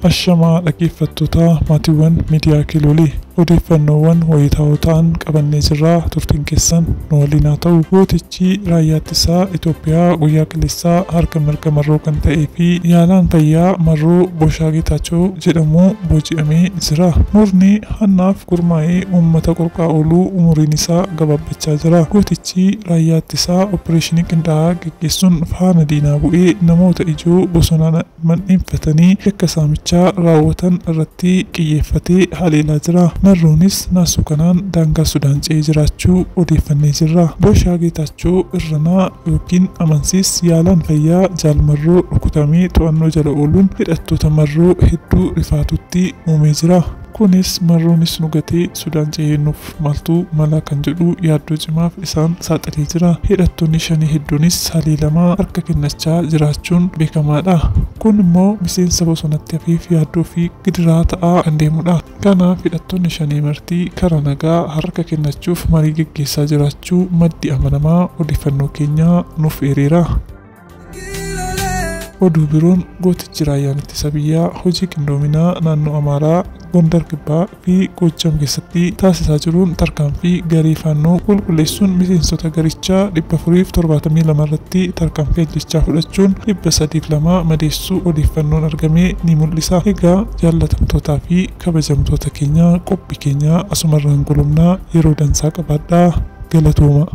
Ashamaa dhaggeeffattoota maatiiwwan miidiyaa Kilolii odeeffannoowwan wayitaawoo ta'an qabannee jirra. Turtiin keessan nu waliin haa ta'u. Gootichi raayyaa ittisaa Itoophiyaa guyyaa kaleessaa harka mirga marroo kan ta'ee fi yaalaan fayyaa marroo Boshaa Geetaachoo jedhamu booji'amee jira. Murni hannaaf gurmaa'ee uummata qorqaa ooluu umuriin isaa gabaabbachaa jira. Gootichi raayyaa ittisaa opereeshinii qindaa'aa gaggeessuun faana diinaa bu'ee namoota ijoo bosonaan mandhiinfatanii yakka saamichaa raawwatan irratti xiyyeeffatee haleelaa jira. Marroonis naasuu kanaan daangaa Sudaan ce'ee jiraachuu odeeffannee jirra. Boshaa Geetaachoo irranaa yookiin amansiis yaalaan fayyaa jaalmarroo rukutamee to'annoo jala ooluun hidhattoota marroo hedduu rifaatutti uumee jira. Kunis marroonis nugatee Sudaan ce'eenuuf maaltu mala kan jedhu yaaddoo cimaaf isaan saaxilee jira. Hidhattoonni shanii hedduunis haleelamaa harka kennachaa jiraachuun beekamaadha. Kun immoo miseensa bosonatti hafeef yaaddoo fi gidiraa ta'aa kan deemudha. Kanaaf hidhattoonni shanii martii karaa nagaa harka kennachuuf marii gaggeessaa jiraachuu maddi amanamaa odeeffannoo keenyaa nuuf eereera. Oduu biroon gootichi raayyaan ittisa biyyaa hojii qindoominaa naannoo Amaaraa, Gondar Kibbaa fi Goojjam keessatti taasisaa jiruun tarkaanfii garee faannoo qulqulleessuun miseensota garichaa 472 irratti tarkaanfii ajjechaa fudhachuun 302 madeessuu odeeffannoon argamee ni mul'isa. Egaa jaallatamtootaa fi kabajamtoota keenya qophii keenya asumarraan golomnaa yeroo dansaa qabaadhaa. Galatooma.